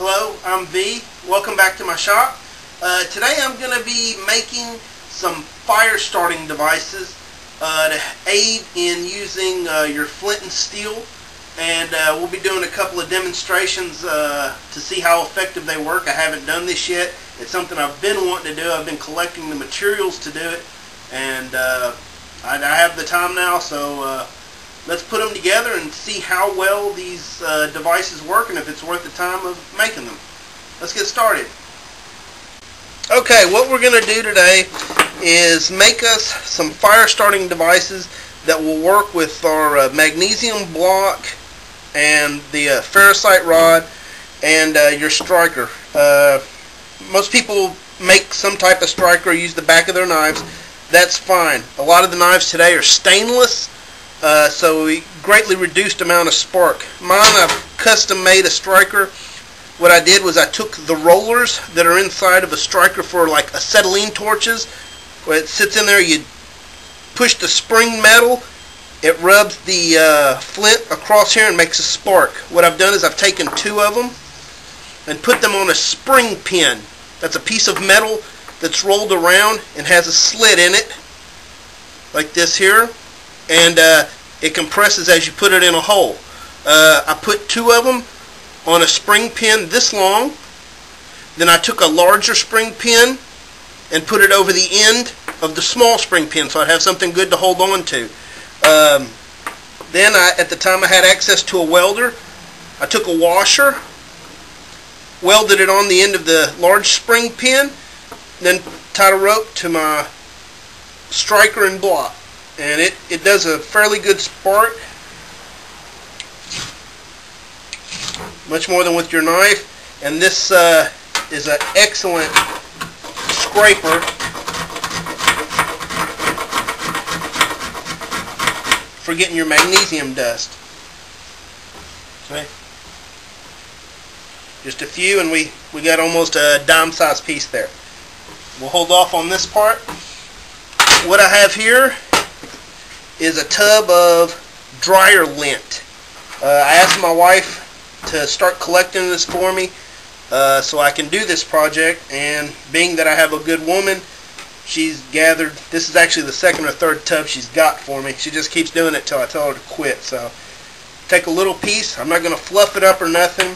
Hello, I'm V. Welcome back to my shop. Today I'm going to be making some fire starting devices to aid in using your flint and steel, and we'll be doing a couple of demonstrations to see how effective they work. I haven't done this yet. It's something I've been wanting to do. I've been collecting the materials to do it, and I have the time now, so let's put them together and see how well these devices work and if it's worth the time of making them. Let's get started. Okay, what we're going to do today is make us some fire starting devices that will work with our magnesium block and the ferrocite rod and your striker. Most people make some type of striker or use the back of their knives. That's fine. A lot of the knives today are stainless, so we greatly reduced amount of spark. Mine, I've custom made a striker. What I did was I took the rollers that are inside of a striker for like acetylene torches. Where it sits in there, you push the spring metal, it rubs the flint across here and makes a spark. What I've done is I've taken two of them and put them on a spring pin. That's a piece of metal that's rolled around and has a slit in it, like this here, and it compresses as you put it in a hole. I put two of them on a spring pin this long. Then I took a larger spring pin and put it over the end of the small spring pin so I'd have something good to hold on to. Then at the time I had access to a welder, I took a washer, welded it on the end of the large spring pin, then tied a rope to my striker and block. And it does a fairly good spark, much more than with your knife. And this is an excellent scraper for getting your magnesium dust. Okay. Just a few and we got almost a dime-sized piece there. We'll hold off on this part. What I have here is a tub of dryer lint. I asked my wife to start collecting this for me so I can do this project, and being that I have a good woman, she's gathered, this is actually the second or third tub she's got for me. She just keeps doing it till I tell her to quit. So take a little piece. I'm not going to fluff it up or nothing.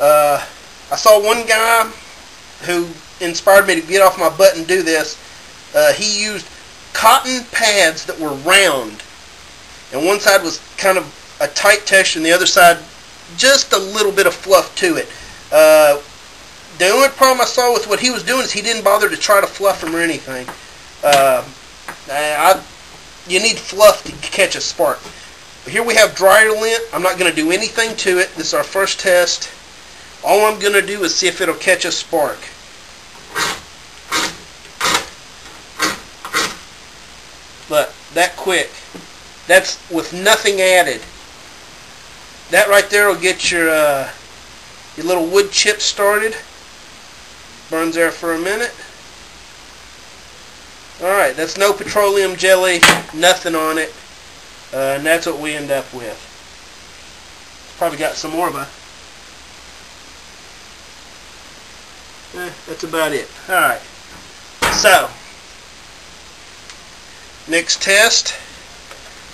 I saw one guy who inspired me to get off my butt and do this. He used cotton pads that were round, and one side was kind of a tight texture and the other side just a little bit of fluff to it. The only problem I saw with what he was doing is he didn't bother to try to fluff them or anything. You need fluff to catch a spark. But here we have dryer lint. I'm not going to do anything to it. This is our first test. All I'm going to do is see if it'll catch a spark. Look, that quick. That's with nothing added. That right there will get your little wood chip started. Burns there for a minute. Alright, that's no petroleum jelly, nothing on it. And that's what we end up with. Probably got some more, but that's about it. Alright, so next test.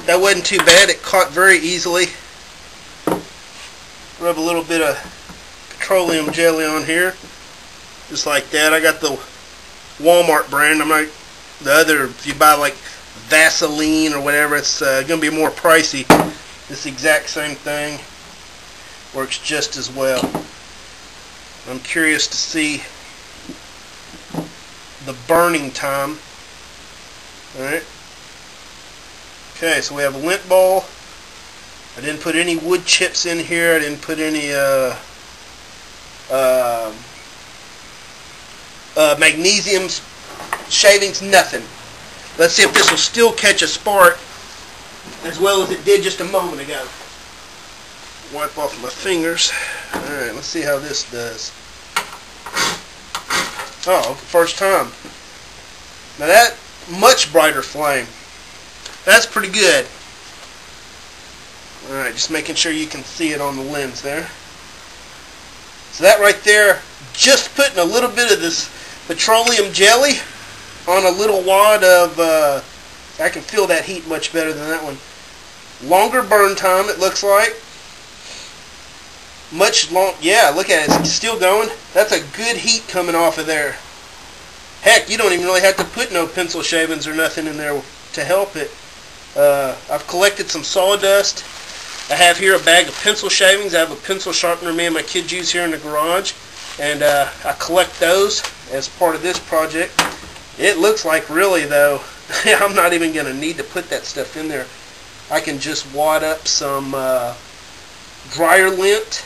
That wasn't too bad. It caught very easily. Rub a little bit of petroleum jelly on here, just like that. I got the Walmart brand. I'm not the other. If you buy like Vaseline or whatever, it's going to be more pricey. This exact same thing works just as well. I'm curious to see the burning time. All right. Okay, so we have a lint ball. I didn't put any wood chips in here. I didn't put any magnesium shavings, nothing. Let's see if this will still catch a spark as well as it did just a moment ago. Wipe off my fingers. Alright, let's see how this does. Oh, first time. Now that, much brighter flame. That's pretty good. Alright, just making sure you can see it on the lens there. So that right there, just putting a little bit of this petroleum jelly on a little wad of, I can feel that heat much better than that one. Longer burn time, it looks like. Yeah, look at it, it's still going. That's a good heat coming off of there. Heck, you don't even really have to put no pencil shavings or nothing in there to help it. I've collected some sawdust. I have here a bag of pencil shavings. I have a pencil sharpener me and my kids use here in the garage, and I collect those as part of this project. It looks like, really though, I'm not even going to need to put that stuff in there. I can just wad up some dryer lint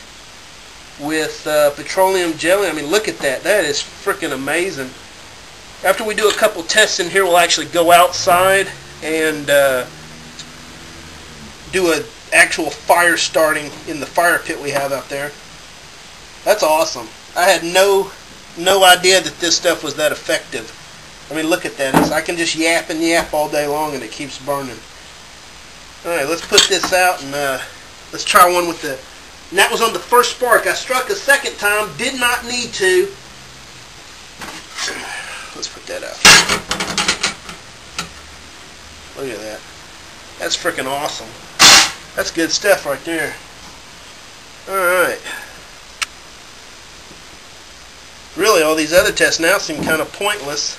with petroleum jelly. I mean, look at that. That is freaking amazing. After we do a couple tests in here, we'll actually go outside and do an actual fire starting in the fire pit we have out there. That's awesome. I had no idea that this stuff was that effective. I mean, look at that. I can just yap and yap all day long and it keeps burning. Alright, let's put this out and let's try one with the... And that was on the first spark. I struck a second time, did not need to. Let's put that out. Look at that. That's freaking awesome. That's good stuff right there. Alright. Really, all these other tests now seem kind of pointless.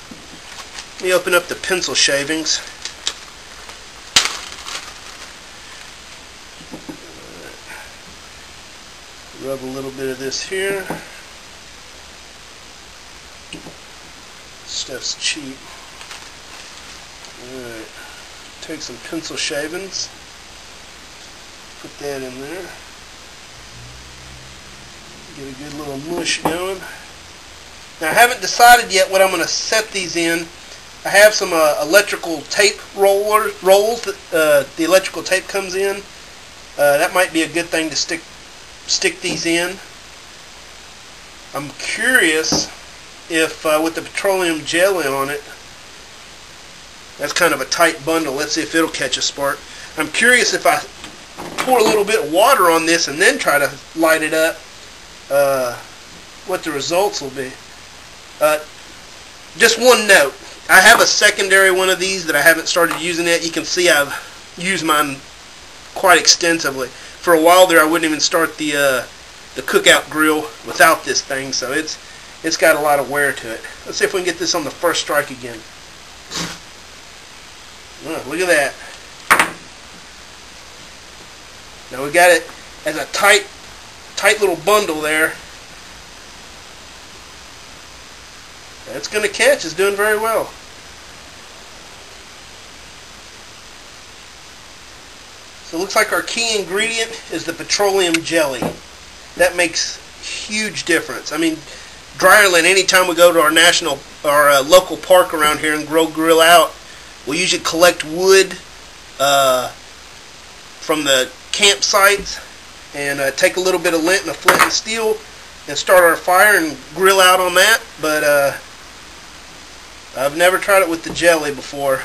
Let me open up the pencil shavings. Rub a little bit of this here. Stuff's cheap. Alright. Take some pencil shavings. Put that in there. Get a good little mush going. Now I haven't decided yet what I'm going to set these in. I have some electrical tape rolls that the electrical tape comes in. That might be a good thing to stick these in. I'm curious if with the petroleum jelly on it, that's kind of a tight bundle. Let's see if it'll catch a spark. I'm curious if I pour a little bit of water on this and then try to light it up, what the results will be. Just one note. I have a secondary one of these that I haven't started using yet. You can see I've used mine quite extensively. For a while there, I wouldn't even start the cookout grill without this thing, so it's got a lot of wear to it. Let's see if we can get this on the first strike again. Oh, look at that. Now we got it as a tight little bundle there. It's going to catch. It's doing very well. So it looks like our key ingredient is the petroleum jelly. That makes huge difference. I mean, Dryerland, anytime we go to our local park around here and grill out, we usually collect wood from the campsites and take a little bit of lint and a flint and steel and start our fire and grill out on that. But I've never tried it with the jelly before.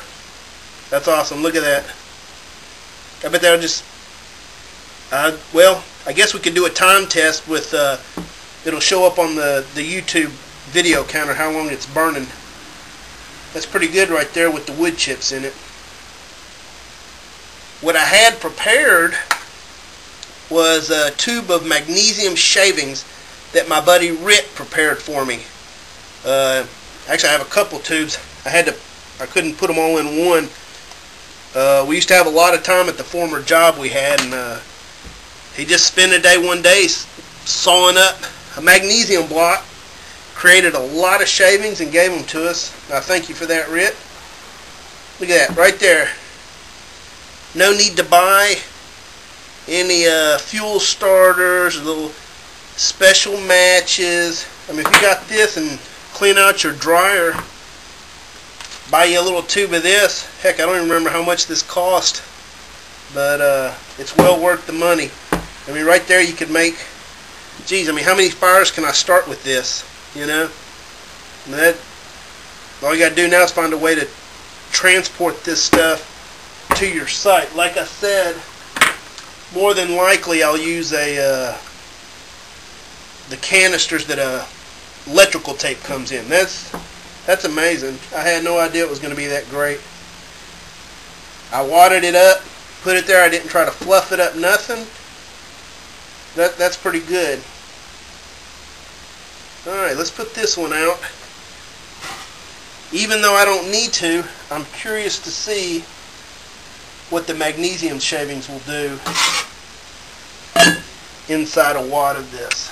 That's awesome. Look at that. I bet that'll just... well, I guess we could do a time test with... it'll show up on the YouTube video counter how long it's burning. That's pretty good right there with the wood chips in it. What I had prepared was a tube of magnesium shavings that my buddy Rick prepared for me. Actually, I have a couple tubes. I couldn't put them all in one. We used to have a lot of time at the former job we had, and he just spent a day one day sawing up a magnesium block, created a lot of shavings and gave them to us. I thank you for that, Rick. Look at that, right there. No need to buy any fuel starters, little special matches. I mean, if you got this and clean out your dryer, buy you a little tube of this. Heck, I don't even remember how much this cost, but it's well worth the money. I mean, right there you could make, geez, I mean, how many fires can I start with this, you know? I mean, all you got to do now is find a way to transport this stuff to your site. Like I said, more than likely I'll use a the canisters that electrical tape comes in. That's amazing. I had no idea it was going to be that great. I wadded it up, put it there. I didn't try to fluff it up, nothing. That's pretty good. Alright, let's put this one out. Even though I don't need to, I'm curious to see what the magnesium shavings will do inside a wad of this.